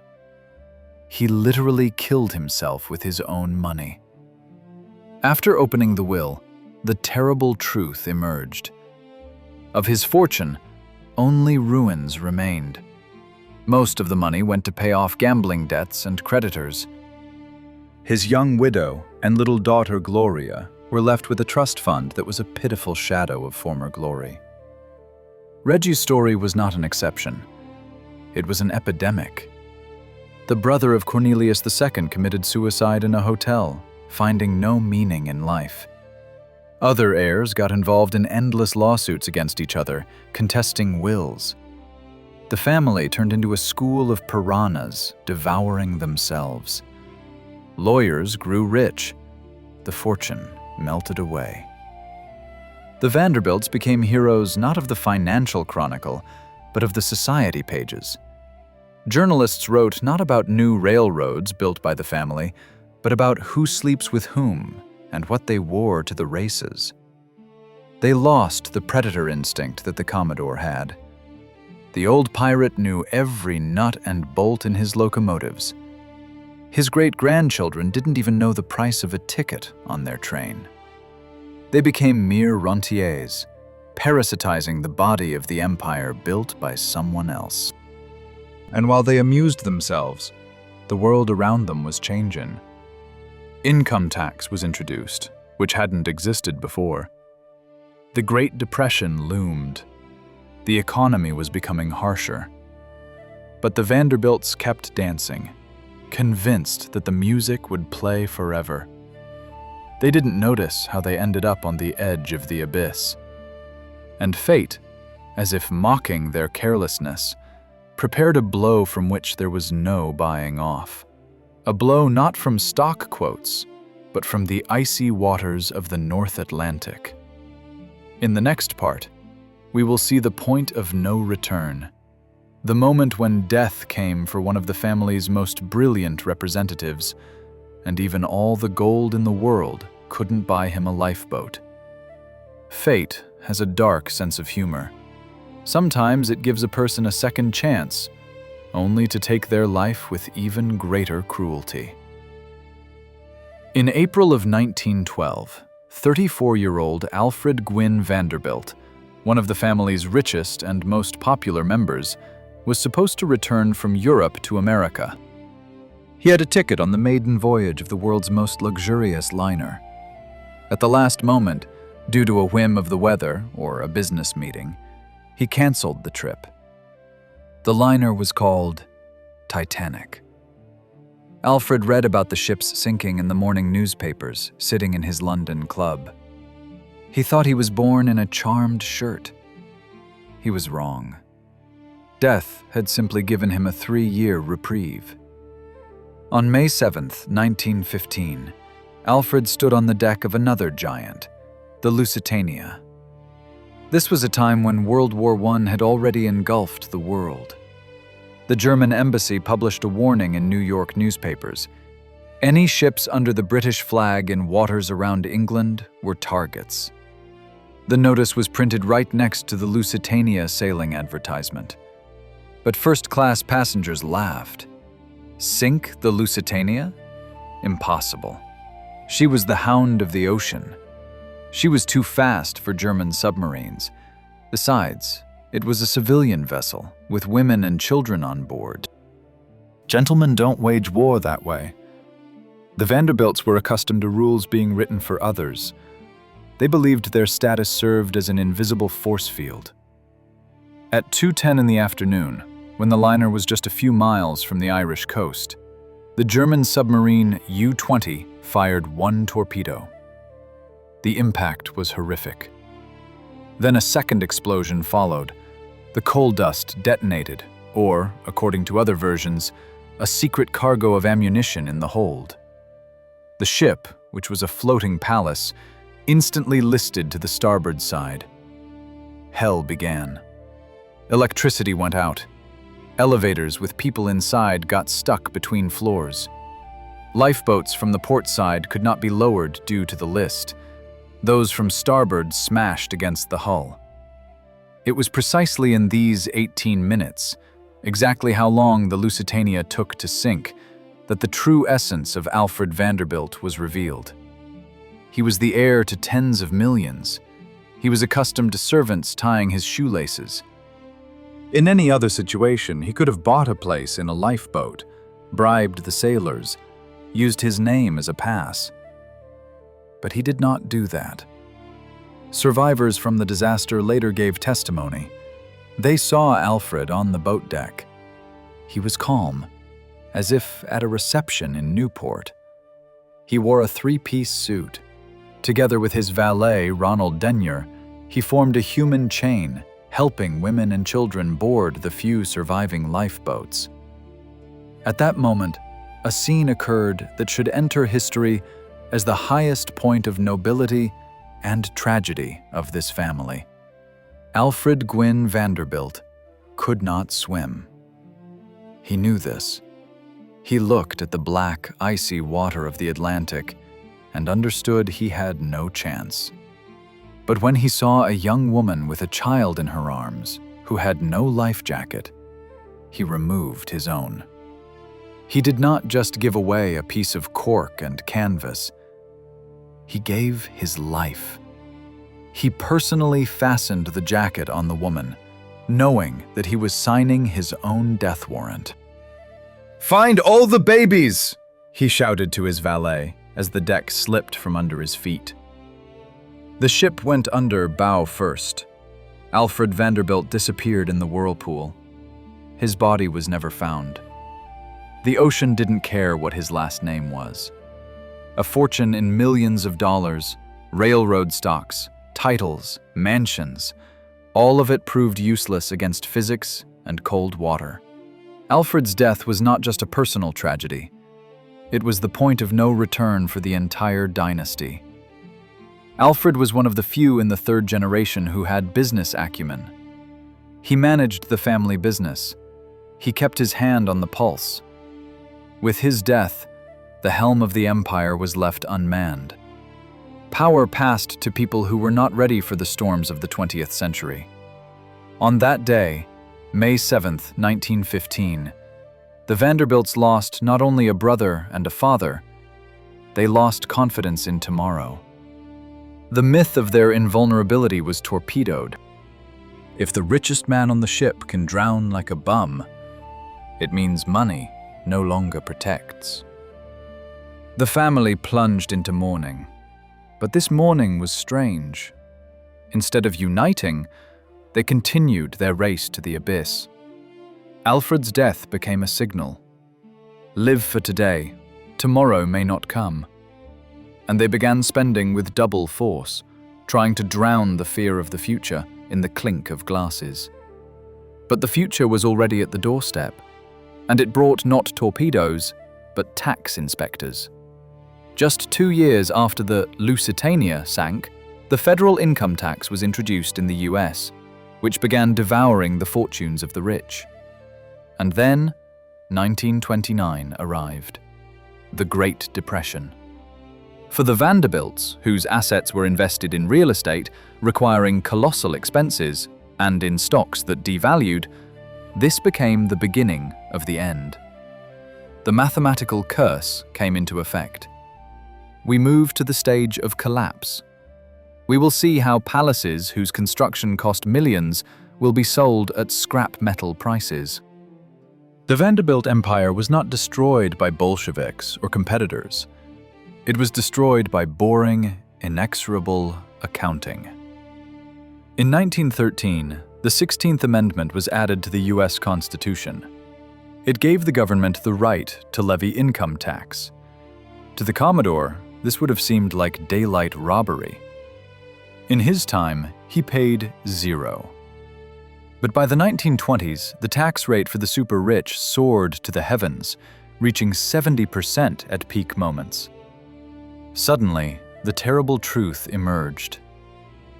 He literally killed himself with his own money. After opening the will, the terrible truth emerged. Of his fortune, only ruins remained. Most of the money went to pay off gambling debts and creditors. His young widow and little daughter Gloria were left with a trust fund that was a pitiful shadow of former glory. Reggie's story was not an exception. It was an epidemic. The brother of Cornelius II committed suicide in a hotel, finding no meaning in life. Other heirs got involved in endless lawsuits against each other, contesting wills. The family turned into a school of piranhas, devouring themselves. Lawyers grew rich. The fortune melted away. The Vanderbilts became heroes not of the financial chronicle, but of the society pages. Journalists wrote not about new railroads built by the family, but about who sleeps with whom and what they wore to the races. They lost the predator instinct that the Commodore had. The old pirate knew every nut and bolt in his locomotives. His great-grandchildren didn't even know the price of a ticket on their train. They became mere rentiers, parasitizing the body of the empire built by someone else. And while they amused themselves, the world around them was changing. Income tax was introduced, which hadn't existed before. The Great Depression loomed. The economy was becoming harsher. But the Vanderbilts kept dancing, convinced that the music would play forever. They didn't notice how they ended up on the edge of the abyss. And fate, as if mocking their carelessness, prepared a blow from which there was no buying off. A blow not from stock quotes, but from the icy waters of the North Atlantic. In the next part, we will see the point of no return, the moment when death came for one of the family's most brilliant representatives, and even all the gold in the world couldn't buy him a lifeboat. Fate has a dark sense of humor. Sometimes it gives a person a second chance, only to take their life with even greater cruelty. In April of 1912, 34-year-old Alfred Gwynne Vanderbilt, one of the family's richest and most popular members, was supposed to return from Europe to America. He had a ticket on the maiden voyage of the world's most luxurious liner. At the last moment, due to a whim of the weather or a business meeting, he canceled the trip. The liner was called Titanic. Alfred read about the ship's sinking in the morning newspapers, sitting in his London club. He thought he was born in a charmed shirt. He was wrong. Death had simply given him a 3-year reprieve. On May 7th, 1915, Alfred stood on the deck of another giant, the Lusitania. This was a time when World War I had already engulfed the world. The German embassy published a warning in New York newspapers. Any ships under the British flag in waters around England were targets. The notice was printed right next to the Lusitania sailing advertisement. But first-class passengers laughed. Sink the Lusitania? Impossible. She was the hound of the ocean. She was too fast for German submarines. Besides, it was a civilian vessel with women and children on board. Gentlemen don't wage war that way. The Vanderbilts were accustomed to rules being written for others. They believed their status served as an invisible force field. At 2:10 in the afternoon, when the liner was just a few miles from the Irish coast, the German submarine U-20 fired one torpedo. The impact was horrific. Then a second explosion followed. The coal dust detonated, or, according to other versions, a secret cargo of ammunition in the hold. The ship, which was a floating palace, instantly listed to the starboard side. Hell began. Electricity went out. Elevators with people inside got stuck between floors. Lifeboats from the port side could not be lowered due to the list. Those from starboard smashed against the hull. It was precisely in these 18 minutes, exactly how long the Lusitania took to sink, that the true essence of Alfred Vanderbilt was revealed. He was the heir to tens of millions. He was accustomed to servants tying his shoelaces. In any other situation, he could have bought a place in a lifeboat, bribed the sailors, used his name as a pass. But he did not do that. Survivors from the disaster later gave testimony. They saw Alfred on the boat deck. He was calm, as if at a reception in Newport. He wore a three-piece suit. Together with his valet, Ronald Denyer, he formed a human chain, helping women and children board the few surviving lifeboats. At that moment, a scene occurred that should enter history as the highest point of nobility and tragedy of this family. Alfred Gwynne Vanderbilt could not swim. He knew this. He looked at the black, icy water of the Atlantic and understood he had no chance. But when he saw a young woman with a child in her arms who had no life jacket, he removed his own. He did not just give away a piece of cork and canvas. He gave his life. He personally fastened the jacket on the woman, knowing that he was signing his own death warrant. "Find all the babies!" he shouted to his valet as the deck slipped from under his feet. The ship went under bow first. Alfred Vanderbilt disappeared in the whirlpool. His body was never found. The ocean didn't care what his last name was. A fortune in millions of dollars, railroad stocks, titles, mansions, all of it proved useless against physics and cold water. Alfred's death was not just a personal tragedy. It was the point of no return for the entire dynasty. Alfred was one of the few in the third generation who had business acumen. He managed the family business. He kept his hand on the pulse. With his death, the helm of the empire was left unmanned. Power passed to people who were not ready for the storms of the 20th century. On that day, May 7, 1915, the Vanderbilts lost not only a brother and a father, they lost confidence in tomorrow. The myth of their invulnerability was torpedoed. If the richest man on the ship can drown like a bum, it means money no longer protects. The family plunged into mourning, but this mourning was strange. Instead of uniting, they continued their race to the abyss. Alfred's death became a signal. Live for today, tomorrow may not come. And they began spending with double force, trying to drown the fear of the future in the clink of glasses. But the future was already at the doorstep, and it brought not torpedoes, but tax inspectors. Just 2 years after the Lusitania sank, the federal income tax was introduced in the US, which began devouring the fortunes of the rich. And then, 1929 arrived. The Great Depression. For the Vanderbilts, whose assets were invested in real estate, requiring colossal expenses, and in stocks that devalued, this became the beginning of the end. The mathematical curse came into effect. We move to the stage of collapse. We will see how palaces whose construction cost millions will be sold at scrap metal prices. The Vanderbilt Empire was not destroyed by Bolsheviks or competitors. It was destroyed by boring, inexorable accounting. In 1913, the 16th Amendment was added to the US Constitution. It gave the government the right to levy income tax. To the Commodore, this would have seemed like daylight robbery. In his time, he paid $0. But by the 1920s, the tax rate for the super-rich soared to the heavens, reaching 70% at peak moments. Suddenly, the terrible truth emerged.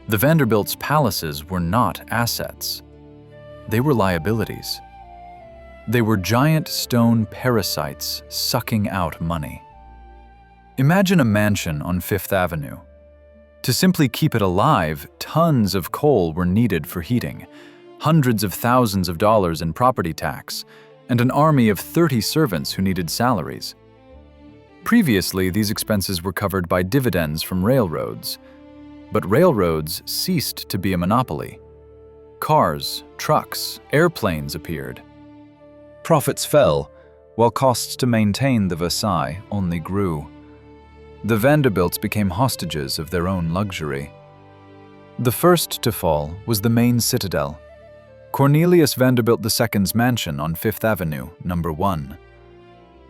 The Vanderbilts' palaces were not assets. They were liabilities. They were giant stone parasites sucking out money. Imagine a mansion on Fifth Avenue. To simply keep it alive, tons of coal were needed for heating, hundreds of thousands of dollars in property tax, and an army of 30 servants who needed salaries. Previously, these expenses were covered by dividends from railroads, but railroads ceased to be a monopoly. Cars, trucks, airplanes appeared. Profits fell, while costs to maintain the Versailles only grew. The Vanderbilts became hostages of their own luxury. The first to fall was the main citadel, Cornelius Vanderbilt II's mansion on Fifth Avenue, number 1.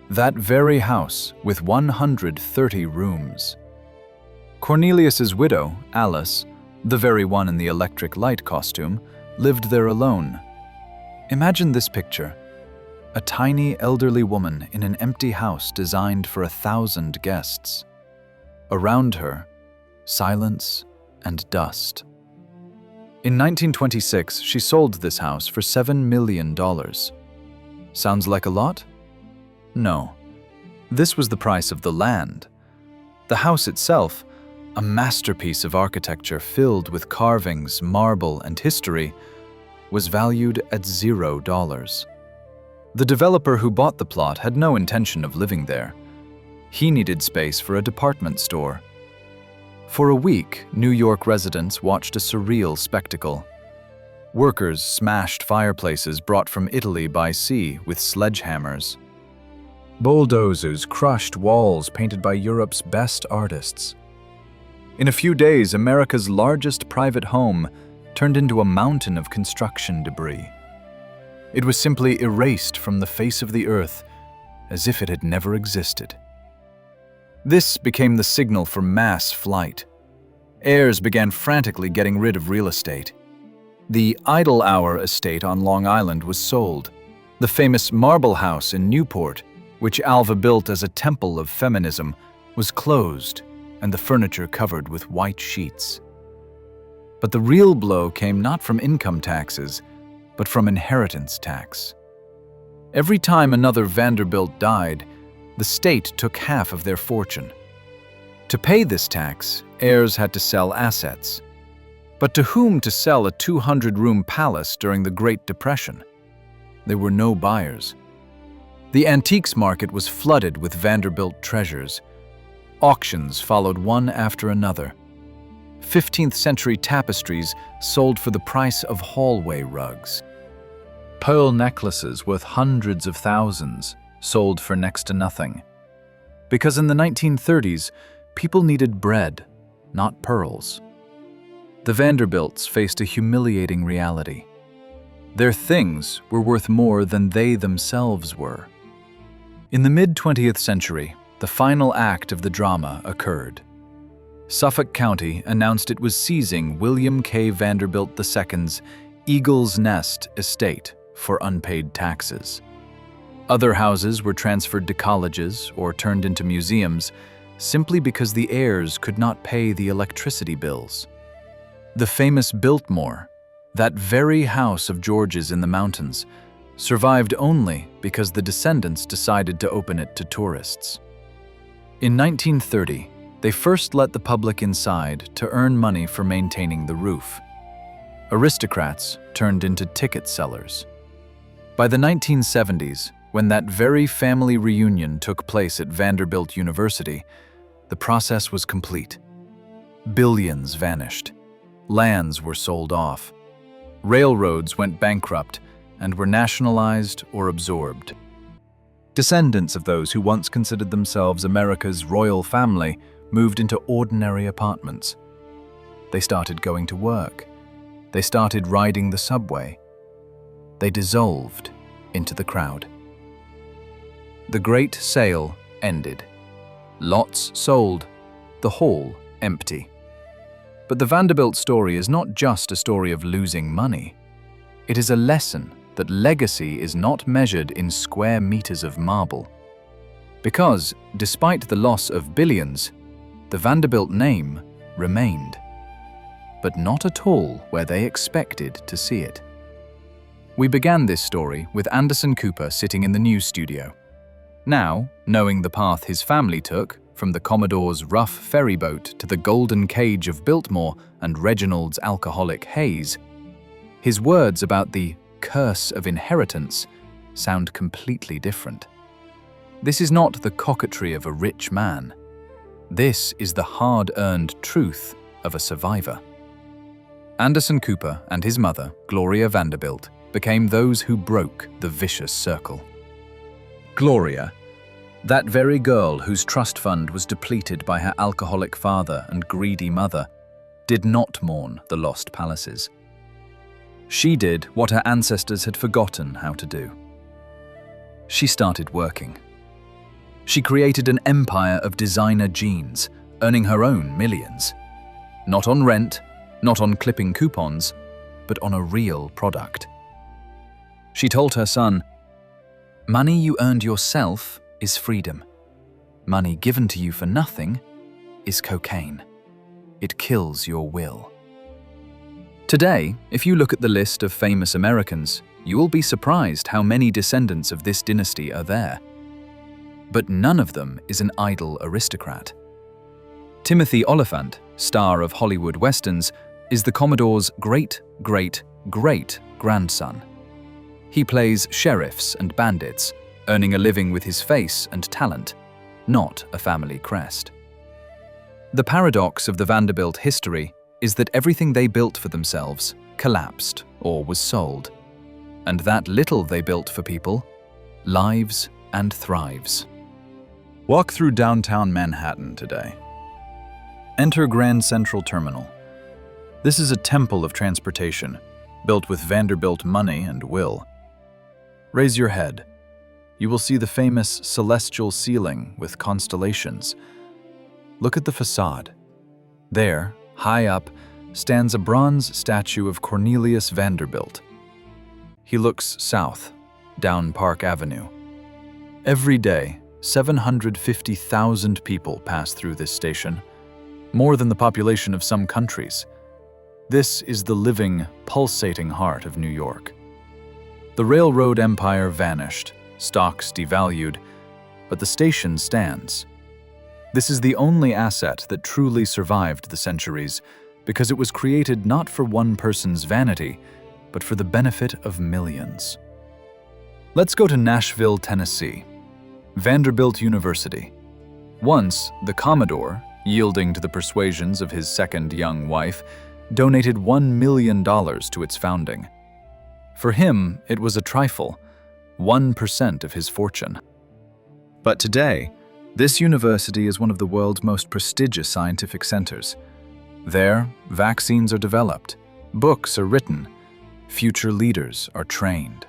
That very house with 130 rooms. Cornelius's widow, Alice, the very one in the electric light costume, lived there alone. Imagine this picture: a tiny elderly woman in an empty house designed for 1,000 guests. Around her, silence and dust. In 1926, she sold this house for $7 million. Sounds like a lot? No. This was the price of the land. The house itself, a masterpiece of architecture filled with carvings, marble, and history, was valued at $0. The developer who bought the plot had no intention of living there. He needed space for a department store. For a week, New York residents watched a surreal spectacle. Workers smashed fireplaces brought from Italy by sea with sledgehammers. Bulldozers crushed walls painted by Europe's best artists. In a few days, America's largest private home turned into a mountain of construction debris. It was simply erased from the face of the earth as if it had never existed. This became the signal for mass flight. Heirs began frantically getting rid of real estate. The Idle Hour estate on Long Island was sold. The famous Marble House in Newport, which Alva built as a temple of feminism, was closed and the furniture covered with white sheets. But the real blow came not from income taxes, but from inheritance tax. Every time another Vanderbilt died, the state took half of their fortune. To pay this tax, heirs had to sell assets. But to whom to sell a 200-room palace during the Great Depression? There were no buyers. The antiques market was flooded with Vanderbilt treasures. Auctions followed one after another. 15th-century tapestries sold for the price of hallway rugs. Pearl necklaces worth hundreds of thousands sold for next to nothing. Because in the 1930s, people needed bread, not pearls. The Vanderbilts faced a humiliating reality. Their things were worth more than they themselves were. In the mid-20th century, the final act of the drama occurred. Suffolk County announced it was seizing William K. Vanderbilt II's Eagle's Nest estate for unpaid taxes. Other houses were transferred to colleges or turned into museums simply because the heirs could not pay the electricity bills. The famous Biltmore, that very house of George's in the mountains, survived only because the descendants decided to open it to tourists. In 1930, they first let the public inside to earn money for maintaining the roof. Aristocrats turned into ticket sellers. By the 1970s, when that very family reunion took place at Vanderbilt University, the process was complete. Billions vanished. Lands were sold off. Railroads went bankrupt and were nationalized or absorbed. Descendants of those who once considered themselves America's royal family moved into ordinary apartments. They started going to work. They started riding the subway. They dissolved into the crowd. The great sale ended. Lots sold, the hall empty. But the Vanderbilt story is not just a story of losing money. It is a lesson that legacy is not measured in square meters of marble. Because, despite the loss of billions, the Vanderbilt name remained. But not at all where they expected to see it. We began this story with Anderson Cooper sitting in the news studio. Now, knowing the path his family took, from the Commodore's rough ferryboat to the golden cage of Biltmore and Reginald's alcoholic haze, his words about the curse of inheritance sound completely different. This is not the coquetry of a rich man. This is the hard-earned truth of a survivor. Anderson Cooper and his mother, Gloria Vanderbilt, became those who broke the vicious circle. Gloria, that very girl whose trust fund was depleted by her alcoholic father and greedy mother, did not mourn the lost palaces. She did what her ancestors had forgotten how to do. She started working. She created an empire of designer jeans, earning her own millions. Not on rent, not on clipping coupons, but on a real product. She told her son, "Money you earned yourself is freedom. Money given to you for nothing is cocaine. It kills your will." Today, if you look at the list of famous Americans, you will be surprised how many descendants of this dynasty are there. But none of them is an idle aristocrat. Timothy Oliphant, star of Hollywood westerns, is the Commodore's great-great-great-grandson. He plays sheriffs and bandits, earning a living with his face and talent, not a family crest. The paradox of the Vanderbilt history is that everything they built for themselves collapsed or was sold, and that little they built for people lives and thrives. Walk through downtown Manhattan today. Enter Grand Central Terminal. This is a temple of transportation, built with Vanderbilt money and will. Raise your head. You will see the famous celestial ceiling with constellations. Look at the facade. There, high up, stands a bronze statue of Cornelius Vanderbilt. He looks south, down Park Avenue. Every day, 750,000 people pass through this station, more than the population of some countries. This is the living, pulsating heart of New York. The railroad empire vanished, stocks devalued, but the station stands. This is the only asset that truly survived the centuries because it was created not for one person's vanity, but for the benefit of millions. Let's go to Nashville, Tennessee. Vanderbilt University. Once, the Commodore, yielding to the persuasions of his second young wife, donated $1 million to its founding. For him, it was a trifle, 1% of his fortune. But today, this university is one of the world's most prestigious scientific centers. There, vaccines are developed, books are written, future leaders are trained.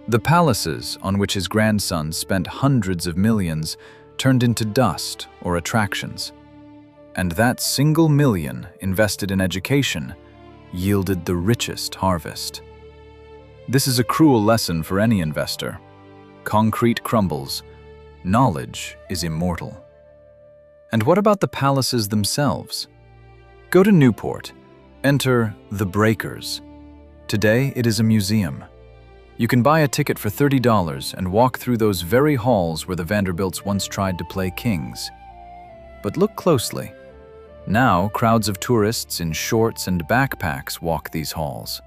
The palaces on which his grandson spent hundreds of millions turned into dust or attractions. And that single million invested in education yielded the richest harvest. This is a cruel lesson for any investor. Concrete crumbles. Knowledge is immortal. And what about the palaces themselves? Go to Newport. Enter The Breakers. Today, it is a museum. You can buy a ticket for $30 and walk through those very halls where the Vanderbilts once tried to play kings. But look closely. Now, crowds of tourists in shorts and backpacks walk these halls.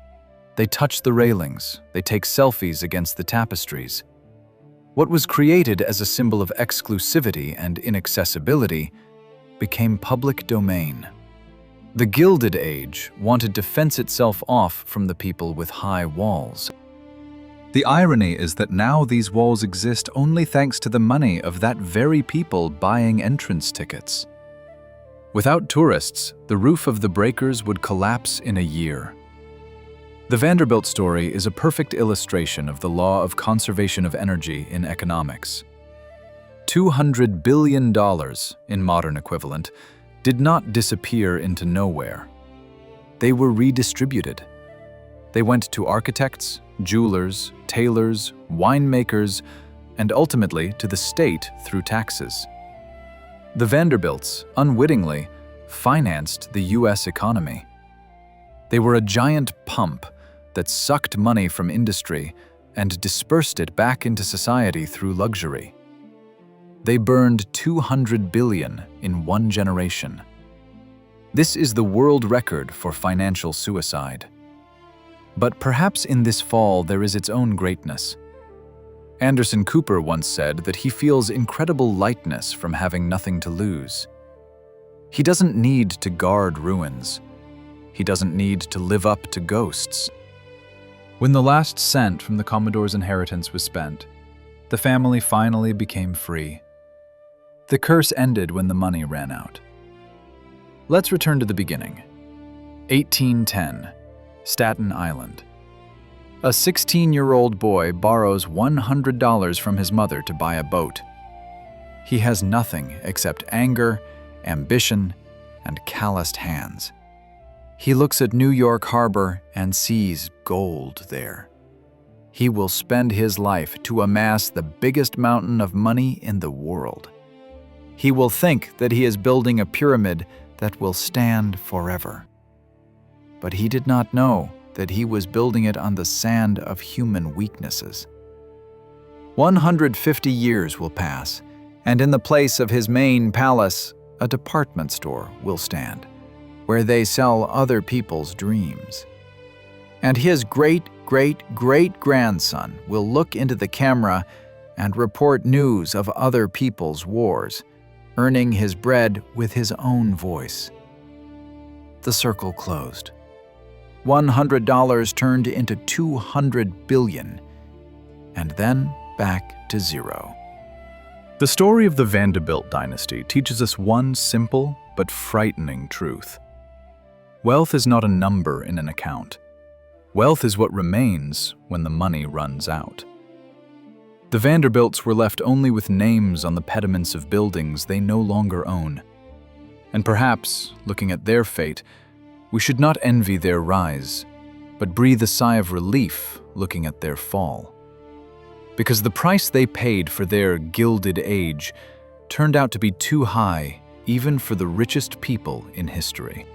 They touch the railings, they take selfies against the tapestries. What was created as a symbol of exclusivity and inaccessibility became public domain. The Gilded Age wanted to fence itself off from the people with high walls. The irony is that now these walls exist only thanks to the money of that very people buying entrance tickets. Without tourists, the roof of the Breakers would collapse in a year. The Vanderbilt story is a perfect illustration of the law of conservation of energy in economics. $200 billion, in modern equivalent, did not disappear into nowhere. They were redistributed. They went to architects, jewelers, tailors, winemakers, and ultimately to the state through taxes. The Vanderbilts, unwittingly, financed the U.S. economy. They were a giant pump that sucked money from industry and dispersed it back into society through luxury. They burned 200 billion in one generation. This is the world record for financial suicide. But perhaps in this fall there is its own greatness. Anderson Cooper once said that he feels incredible lightness from having nothing to lose. He doesn't need to guard ruins. He doesn't need to live up to ghosts. When the last cent from the Commodore's inheritance was spent, the family finally became free. The curse ended when the money ran out. Let's return to the beginning. 1810, Staten Island. A 16-year-old boy borrows $100 from his mother to buy a boat. He has nothing except anger, ambition, and calloused hands. He looks at New York Harbor and sees gold there. He will spend his life to amass the biggest mountain of money in the world. He will think that he is building a pyramid that will stand forever. But he did not know that he was building it on the sand of human weaknesses. 150 years will pass, and in the place of his main palace, a department store will stand, where they sell other people's dreams. And his great-great-great-grandson will look into the camera and report news of other people's wars, earning his bread with his own voice. The circle closed. $100 turned into 200 billion, and then back to zero. The story of the Vanderbilt dynasty teaches us one simple but frightening truth. Wealth is not a number in an account. Wealth is what remains when the money runs out. The Vanderbilts were left only with names on the pediments of buildings they no longer own. And perhaps, looking at their fate, we should not envy their rise, but breathe a sigh of relief looking at their fall. Because the price they paid for their gilded age turned out to be too high even for the richest people in history.